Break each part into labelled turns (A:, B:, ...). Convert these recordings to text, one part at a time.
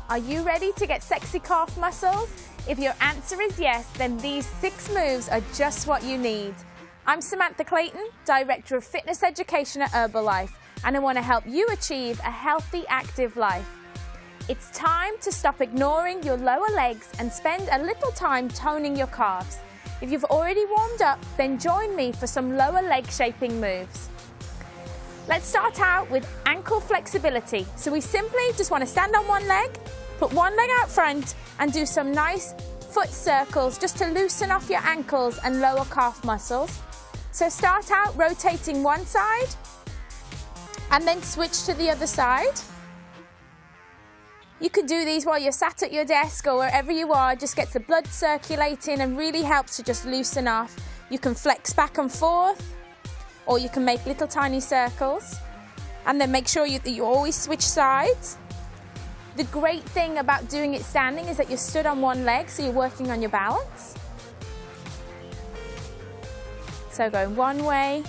A: Are you ready to get sexy calf muscles? If your answer is yes, then these 6 moves are just what you need. I'm Samantha Clayton, Director of Fitness Education at Herbalife, and I want to help you achieve a healthy, active life. It's time to stop ignoring your lower legs and spend a little time toning your calves. If you've already warmed up, then join me for some lower leg shaping moves. Let's start out with ankle flexibility. So we simply just want to stand on one leg, put one leg out front and do some nice foot circles just to loosen off your ankles and lower calf muscles. So start out rotating one side and then switch to the other side. You can do these while you're sat at your desk or wherever you are. Just gets the blood circulating and really helps to just loosen off. You can flex back and forth, or you can make little tiny circles. And then make sure that you always switch sides. The great thing about doing it standing is that you're stood on one leg, so you're working on your balance. So going one way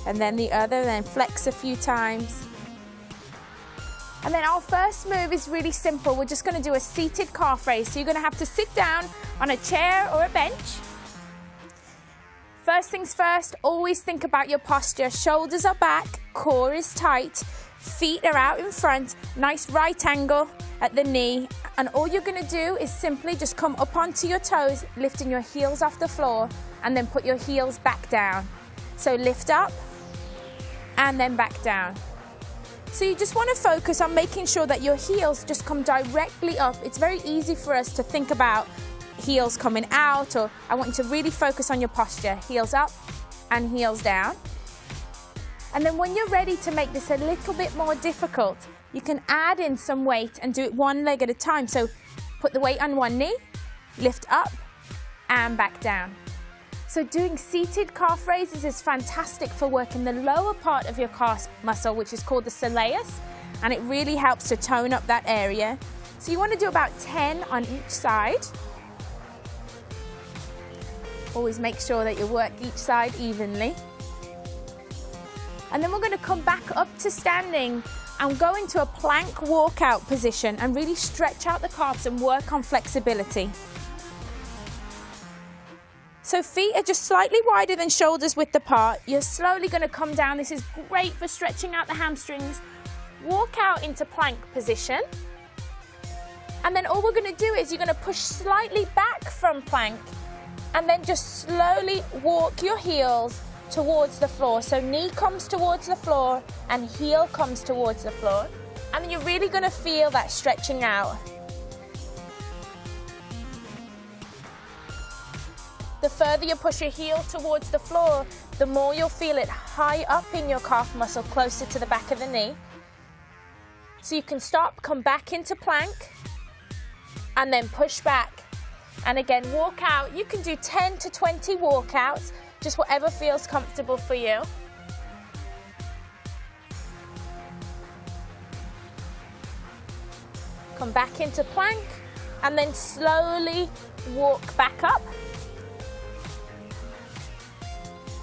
A: and then the other, then flex a few times. And then our first move is really simple. We're just going to do a seated calf raise. So you're going to have to sit down on a chair or a bench. First things first, always think about your posture. Shoulders are back, core is tight, feet are out in front, nice right angle at the knee. And all you're going to do is simply just come up onto your toes, lifting your heels off the floor, and then put your heels back down. So lift up and then back down. So you just want to focus on making sure that your heels just come directly up. It's very easy for us to think about heels coming out, or I want you to really focus on your posture. Heels up and heels down. And then when you're ready to make this a little bit more difficult, you can add in some weight and do it one leg at a time. So put the weight on one knee, lift up and back down. So doing seated calf raises is fantastic for working the lower part of your calf muscle, which is called the soleus, and it really helps to tone up that area. So you want to do about 10 on each side. Always make sure that you work each side evenly. And then we're going to come back up to standing and go into a plank walkout position and really stretch out the calves and work on flexibility. So feet are just slightly wider than shoulders width apart. You're slowly going to come down. This is great for stretching out the hamstrings. Walk out into plank position. And then all we're going to do is you're going to push slightly back from plank and then just slowly walk your heels towards the floor. So knee comes towards the floor and heel comes towards the floor. And then you're really going to feel that stretching out. The further you push your heel towards the floor, the more you'll feel it high up in your calf muscle, closer to the back of the knee. So you can stop, come back into plank, and then push back. And again, walk out. You can do 10 to 20 walkouts, just whatever feels comfortable for you. Come back into plank, and then slowly walk back up.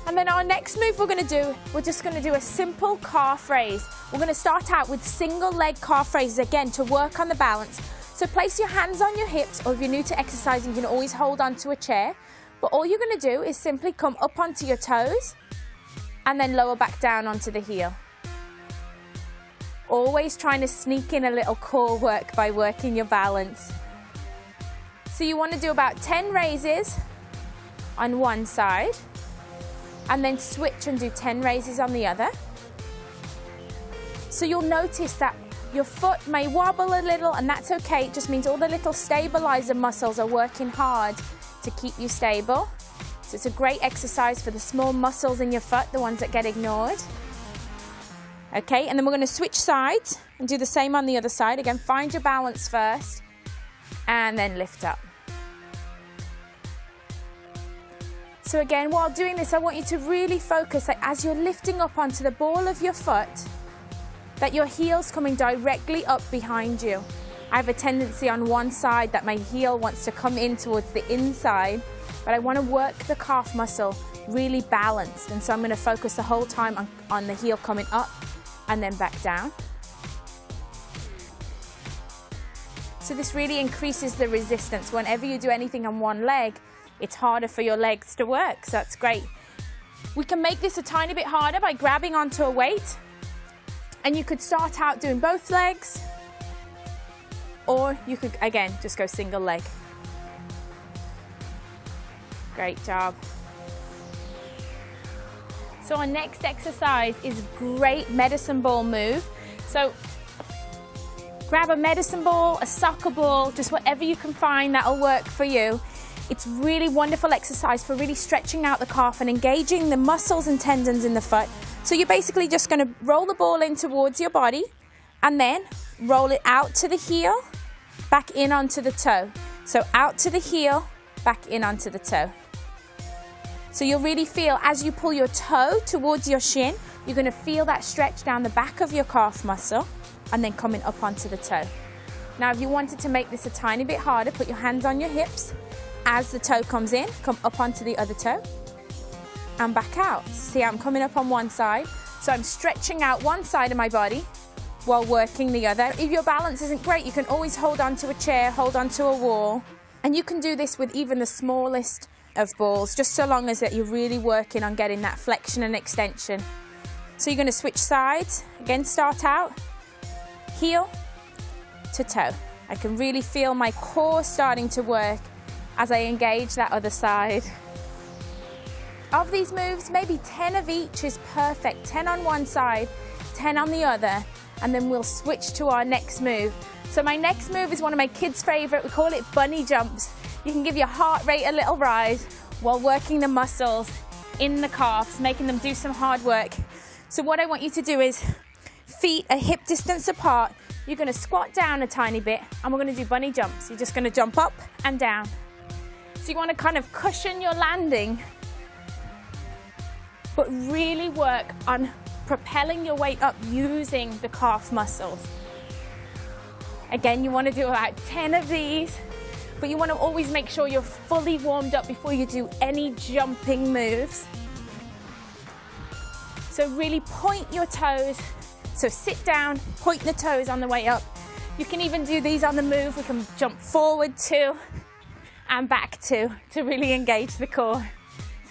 A: And then our next move we're just going to do a simple calf raise. We're going to start out with single leg calf raises again to work on the balance. So place your hands on your hips, or if you're new to exercising, you can always hold onto a chair. But all you're going to do is simply come up onto your toes and then lower back down onto the heel. Always trying to sneak in a little core work by working your balance. So you want to do about 10 raises on one side, and then switch and do 10 raises on the other. So you'll notice that your foot may wobble a little, and that's okay. It just means all the little stabilizer muscles are working hard to keep you stable. So it's a great exercise for the small muscles in your foot, the ones that get ignored. Okay, and then we're going to switch sides and do the same on the other side. Again, find your balance first and then lift up. So again, while doing this, I want you to really focus that as you're lifting up onto the ball of your foot, that your heel's coming directly up behind you. I have a tendency on one side that my heel wants to come in towards the inside, but I want to work the calf muscle really balanced. And so I'm going to focus the whole time on the heel coming up and then back down. So this really increases the resistance. Whenever you do anything on one leg, it's harder for your legs to work, so that's great. We can make this a tiny bit harder by grabbing onto a weight, and you could start out doing both legs, or you could, again, just go single leg. Great job. So our next exercise is great medicine ball move. So grab a medicine ball, a soccer ball, just whatever you can find that'll work for you. It's really wonderful exercise for really stretching out the calf and engaging the muscles and tendons in the foot. So you're basically just going to roll the ball in towards your body and then roll it out to the heel, back in onto the toe. So out to the heel, back in onto the toe. So you'll really feel as you pull your toe towards your shin, you're going to feel that stretch down the back of your calf muscle and then coming up onto the toe. Now if you wanted to make this a tiny bit harder, put your hands on your hips. As the toe comes in, come up onto the other toe and back out. See, I'm coming up on one side, so I'm stretching out one side of my body while working the other. If your balance isn't great, you can always hold onto a chair, hold onto a wall, and you can do this with even the smallest of balls, just so long as that you're really working on getting that flexion and extension. So you're going to switch sides. Again, start out, heel to toe. I can really feel my core starting to work as I engage that other side. Of these moves, maybe 10 of each is perfect. 10 on one side, 10 on the other, and then we'll switch to our next move. So my next move is one of my kids' favorite. We call it bunny jumps. You can give your heart rate a little rise while working the muscles in the calves, making them do some hard work. So what I want you to do is feet are hip distance apart. You're going to squat down a tiny bit and we're going to do bunny jumps. You're just going to jump up and down. So you want to kind of cushion your landing, but really work on propelling your weight up using the calf muscles. Again, you want to do about 10 of these, but you want to always make sure you're fully warmed up before you do any jumping moves. So really point your toes. So sit down, point the toes on the way up. You can even do these on the move. We can jump forward too and back too to really engage the core.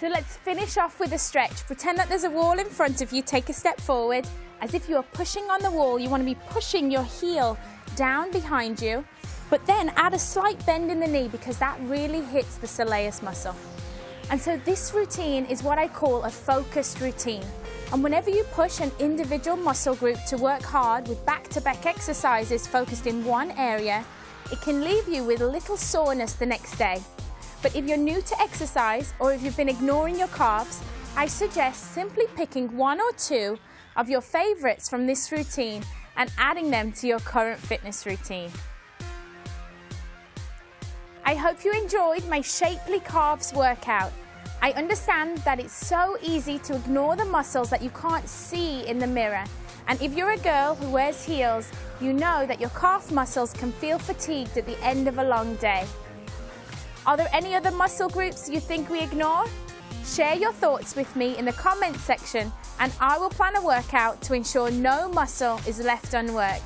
A: So let's finish off with a stretch. Pretend that there's a wall in front of you. Take a step forward. As if you are pushing on the wall, you want to be pushing your heel down behind you, but then add a slight bend in the knee because that really hits the soleus muscle. And so this routine is what I call a focused routine. And whenever you push an individual muscle group to work hard with back-to-back exercises focused in one area, it can leave you with a little soreness the next day. But if you're new to exercise or if you've been ignoring your calves, I suggest simply picking one or two of your favorites from this routine and adding them to your current fitness routine. I hope you enjoyed my shapely calves workout. I understand that it's so easy to ignore the muscles that you can't see in the mirror. And if you're a girl who wears heels, you know that your calf muscles can feel fatigued at the end of a long day. Are there any other muscle groups you think we ignore? Share your thoughts with me in the comments section and I will plan a workout to ensure no muscle is left unworked.